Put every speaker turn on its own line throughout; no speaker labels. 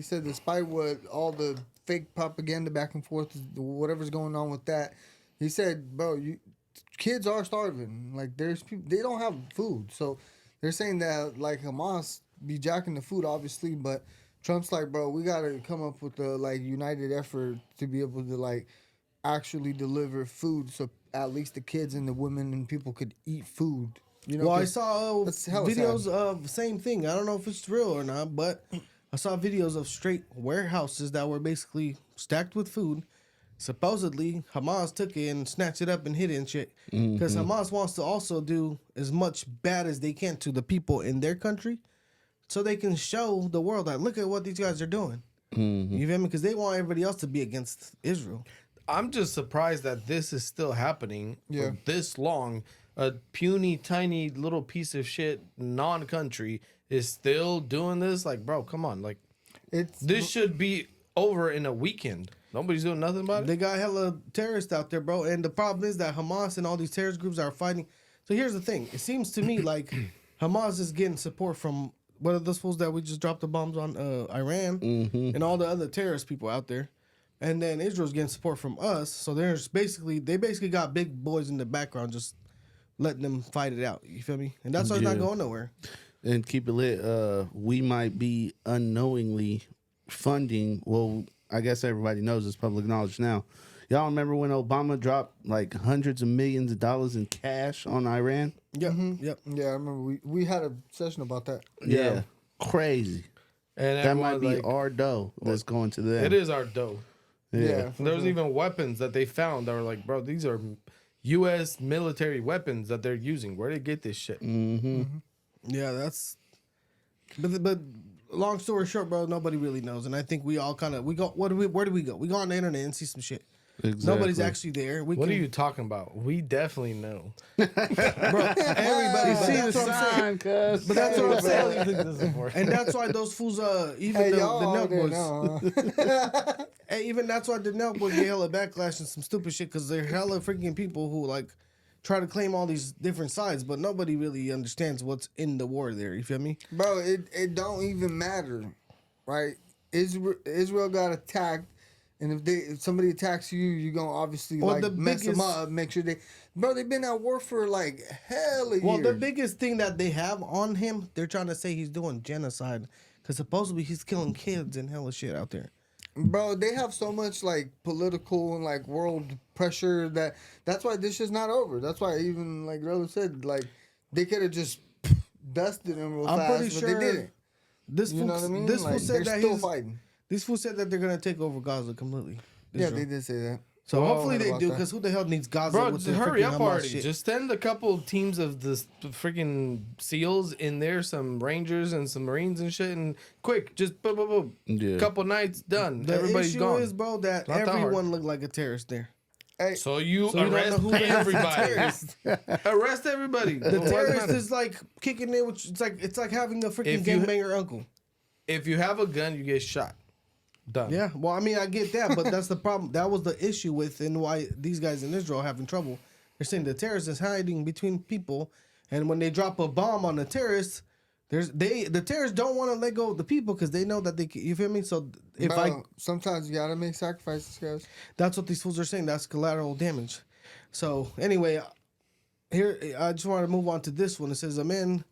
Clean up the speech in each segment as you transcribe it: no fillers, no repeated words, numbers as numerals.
he said despite what all the fake propaganda back and forth, whatever's going on with that, he said, bro, kids are starving. Like there's people, they don't have food, so they're saying that like Hamas be jacking the food, obviously, but Trump's like, bro, we gotta come up with a like united effort to be able to like actually deliver food, so at least the kids and the women and people could eat food. You know,
well, I saw
that's hella
videos
sad.
of the same thing. I don't know if it's real or not, but I saw videos of straight warehouses that were basically stacked with food. Supposedly, Hamas took it and snatched it up and hid it and shit. Because Hamas wants to also do as much bad as they can to the people in their country so they can show the world that look at what these guys are doing. You feel me? Because they want everybody else to be against Israel.
I'm just surprised that this is still happening for this long. A puny, tiny little piece of shit non-country is still doing this. Like, bro, come on. Like, this should be over in a weekend. Nobody's doing nothing about it.
They got hella terrorists out there, bro. And the problem is that Hamas and all these terrorist groups are fighting. So here's the thing. It seems to me like Hamas is getting support from what are those fools that we just dropped the bombs on Iran and all the other terrorist people out there. And then Israel's getting support from us. So they basically got big boys in the background just letting them fight it out. You feel me? And that's why it's not going nowhere.
And keep it lit. We might be unknowingly funding. Well, I guess everybody knows it's public knowledge now. Y'all remember when Obama dropped like hundreds of millions of dollars in cash on Iran?
Yep. Yep.
Yeah, I remember we had a session about that.
Yeah. Crazy.
And
that might be
like,
our dough that's going to them.
It is our dough.
Yeah.
There was even weapons that they found that were like, bro, these are U.S. military weapons that they're using. Where did they get this shit?
Yeah, that's. But long story short, bro, nobody really knows, and I think we all kind of Where do we go? We go on the internet and see some shit. Exactly. Nobody's actually there.
What are you talking about? We definitely know,
bro. Everybody see the sign, cuz. But that's what I'm saying. And that's why those fools, even the Nelk boys. Hey, even that's why the Nelk boys get hella backlash and some stupid shit because they're hella freaking people who like try to claim all these different sides, but nobody really understands what's in the war there. You feel me?
Bro, it don't even matter, right? Israel got attacked, and if somebody attacks you, you're gonna obviously mess them up, make sure they've been at war for like hell a year.
Well, the biggest thing that they have on him, they're trying to say he's doing genocide because supposedly he's killing kids and hella shit out there.
Bro, they have so much like political and like world pressure that's why this is not over. That's why even like Rolo said, like they could have just dusted him real fast,
pretty
but
sure
they didn't.
This
you know what I mean?
This
like,
fool said
they're
that
still fighting.
This fool said that they're gonna take over Gaza completely.
Yeah, they did say that.
So hopefully they do, because who the hell needs Gaza?
bro?
With
Just hurry up
Hamas
already.
shit?
Just send a couple teams of the freaking SEALs in there, some Rangers and some Marines and shit, and quick, just boom, boom, boom.
Yeah.
Couple nights done.
The
Everybody's
issue
gone.
is, bro, that
Not that
everyone looked like a terrorist there.
Hey,
So you
So you don't
arrest
know who the hell's the
everybody.
terrorist.
Arrest everybody.
The
Why
terrorist
does it matter?
is like kicking in, which it's like having a freaking
If you-
gangbanger uncle.
If you have a gun, you get shot. Done.
Yeah, well, I mean, I get that, but that's the problem. That was the issue with and why these guys in Israel are having trouble. They're saying the terrorist is hiding between people, and when they drop a bomb on the terrorists, the terrorists don't want to let go of the people because they know that they. You feel me? So
sometimes you gotta make sacrifices, guys.
that's what these fools are saying. That's collateral damage. So anyway, here I just want to move on to this one. It says a man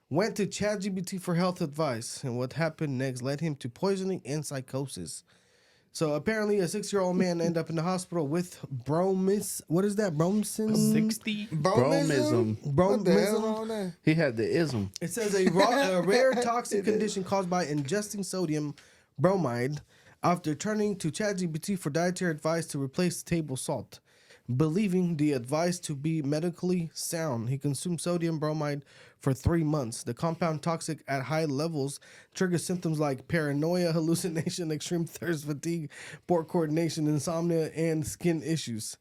went to ChatGPT for health advice, and what happened next led him to poisoning and psychosis. So apparently, a 6-year-old man ended up in the hospital with What is that? Bromison?
60.
Bromism.
What the hell
Bromism.
wrong with that?
He had the ism.
It says a rare toxic condition caused by ingesting sodium bromide after turning to ChatGPT for dietary advice to replace table salt. Believing the advice to be medically sound, he consumed sodium bromide for 3 months. The compound, toxic at high levels, triggers symptoms like paranoia, hallucination, extreme thirst, fatigue, poor coordination, insomnia, and skin issues.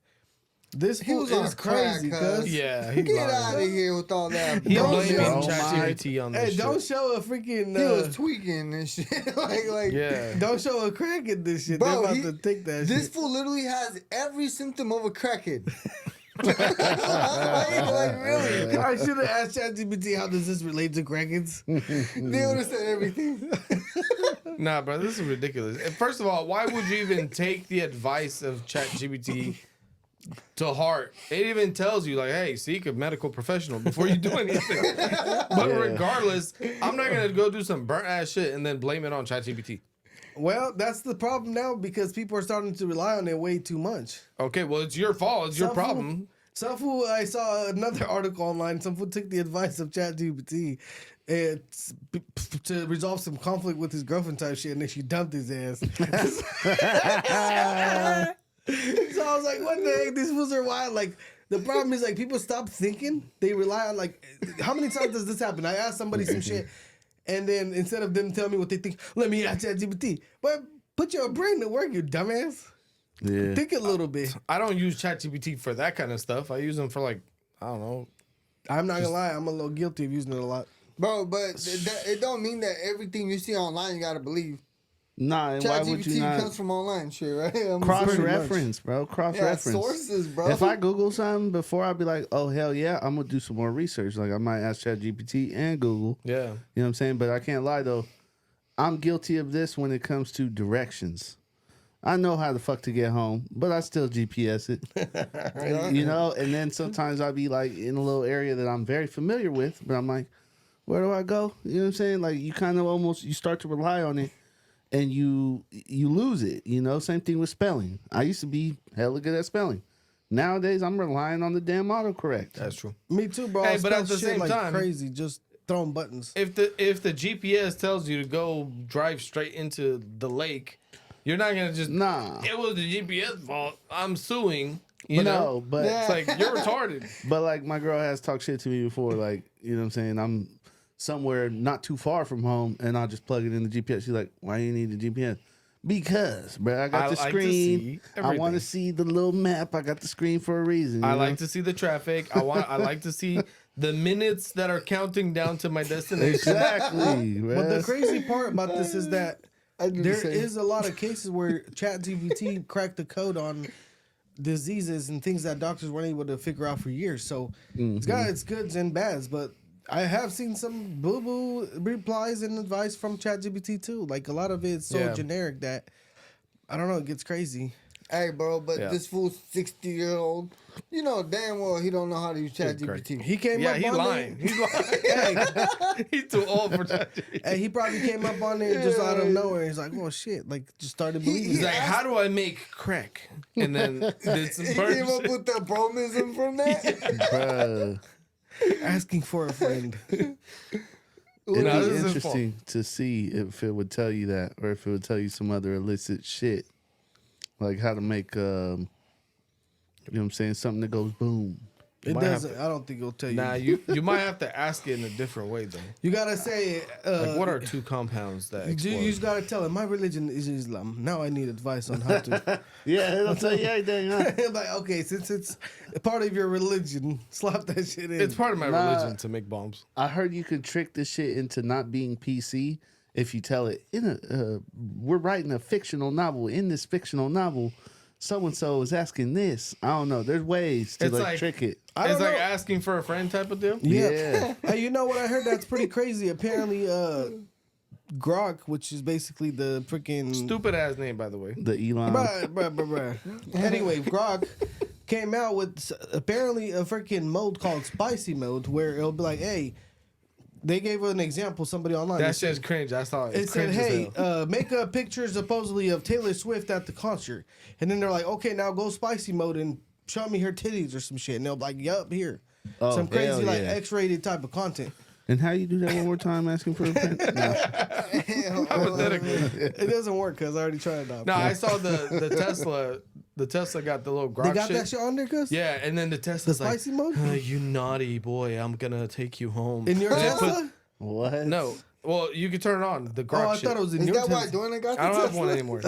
This
He
fool
was on
is
crack,
crazy,
cuz.
cuz.
Yeah, he
Get
lying.
out of here with all that.
He
bullshit.
blaming
Bro,
ChatGPT on this
Hey,
shit.
don't show a freaking.
He was tweaking and shit. like
Yeah.
Don't show a crack in this shit.
Bro,
They're about to take that
this
shit.
fool literally has every symptom of a crackhead. like really?
I should have asked ChatGPT how does this relate to crackheads.
They would have said everything.
Nah, bro, this is ridiculous. And first of all, why would you even take the advice of ChatGPT to heart? It even tells you, like, hey, seek a medical professional before you do anything. But regardless, I'm not going to go do some burnt ass shit and then blame it on ChatGPT.
Well, that's the problem now because people are starting to rely on it way too much.
Okay, well, it's your fault. It's your problem.
Some fool, I saw another article online. Some fool took the advice of ChatGPT to resolve some conflict with his girlfriend type shit, and then she dumped his ass. So I was like, what the heck? These fools are wild. Like, the problem is, like, people stop thinking. They rely on, like, how many times does this happen? I asked somebody some shit, and then instead of them telling me what they think, let me ask ChatGPT. But put your brain to work, you dumbass.
Yeah.
Think a little bit.
I don't use ChatGPT for that kind of stuff. I use them for, like, I don't know.
I'm not gonna lie, I'm a little guilty of using it a lot.
Bro, but it don't mean that everything you see online you gotta believe.
Nah, and why would you
ChatGPT
not
comes from online shit, right? I'm
cross-reference, bro? Cross-reference.
Sources, bro.
If I Google something before, I'd be like, oh, hell yeah, I'm going to do some more research. Like, I might ask ChatGPT and Google.
Yeah.
You know what I'm saying? But I can't lie, though. I'm guilty of this when it comes to directions. I know how the fuck to get home, but I still GPS it. You know? And then sometimes I'll be, like, in a little area that I'm very familiar with, but I'm like, where do I go? You know what I'm saying? Like, you kind of almost, you start to rely on it. And you lose it, you know. Same thing with spelling. I used to be hella good at spelling. Nowadays, I'm relying on the damn autocorrect.
That's true.
Me too, bro.
Hey,
I
but at
spell
the
shit
same
like
time-
crazy, just throwing buttons.
If the GPS tells you to go drive straight into the lake, you're not gonna just It was the GPS fault. I'm suing. You know,
but
it's like you're retarded.
But like my girl has talked shit to me before. Like, you know what I'm saying? I'm somewhere not too far from home, and I'll just plug it in the GPS. She's like, "Why you need the GPS?" Because, bro, I got the
like to
screen.
see
I want
everything.
to see the little map. I got the screen for a reason.
I
you know?
like to see the traffic. I like to see the minutes that are counting down to my destination.
Exactly.
But the
bruh.
crazy part about this is that
I do the
there
same.
is a lot of cases where ChatGPT cracked the code on diseases and things that doctors weren't able to figure out for years. So it's got its goods and bads, but I have seen some boo-boo replies and advice from ChatGPT too. Like a lot of it's so
Yeah.
generic that I don't know, it gets crazy.
Hey, bro, but
Yeah.
this fool's 60-year-old. You know damn well he don't know how to use ChatGPT.
He came
Yeah,
up
he's
on
lying.
it.
He's lying. He's too old for that.
Hey, he probably came up on it just out of nowhere. He's like, "Oh shit!" Like just started believing.
He's
it.
like, how do I make crack? And then did some
He
bird
came up
shit.
with the bromism from that.
Bruh.
asking for a friend.
It'd
No,
be
this is his
interesting to see if it would tell you that, or if it would tell you some other illicit shit, like how to make, you know what I'm saying, something that goes boom.
It
Might have
doesn't. I don't think it'll tell you.
Nah, you might have to ask it in a different way though.
You gotta say.
Like, what are two compounds that
You
explode?
just gotta tell him my religion is Islam. Now I need advice on how to.
Yeah, it'll tell you everything, huh?
Like, okay, since it's a part of your religion, slap that shit in.
It's part of my
Nah.
religion to make bombs.
I heard you could trick this shit into not being PC if you tell it we're writing a fictional novel. In this fictional novel, so and so is asking this. I don't know. There's ways to
It's like-
trick it.
I
It's
don't
like
know.
asking for a friend type of deal.
Yeah. Hey, you know what I heard? That's pretty crazy. Apparently, Grok, which is basically the freaking
Stupid ass name, by the way.
The Elon.
Bruh. Anyway, Grok came out with apparently a freaking mode called spicy mode, where it'll be like, hey, they gave an example. Somebody online.
That
It said-
shit's cringe. I saw it.
It
It's
said,
cringe as
"Hey,
hell.
make a picture supposedly of Taylor Swift at the concert," and then they're like, "Okay, now go spicy mode and show me her titties or some shit." And they'll be like, "Yup, here."
Oh,
Some crazy
hell
like
yeah.
X-rated type of content.
And how you do that one more time asking for a friend? No.
Hypothetically.
It doesn't work because I already tried it out.
No, I saw the Tesla. The Tesla got the little Grok
they got
shit.
that shit on there, cuz?
Yeah, and then the Tesla's
The spicy
like,
mode?
You naughty boy, I'm gonna take you home.
In your
And they
Tesla?
What?
No. Well, you can turn it on. The Grok
Oh, I
shit.
thought it was in
Is
your
that why
Tesla.
Dwayne got the
I don't have
Tesla?
one anymore.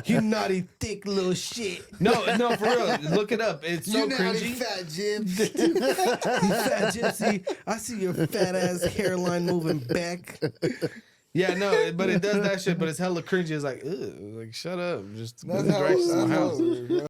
You naughty, thick little shit.
No, for real. Look it up. It's so
You naughty
cringy.
fat jibs.
You fat gypsy. I see your fat ass hairline moving back.
Yeah, no, but it does that shit, but it's hella cringy. It's like, ugh, like shut up. Just
That's
move
how
directions to my
that's how
house.
it works, bro.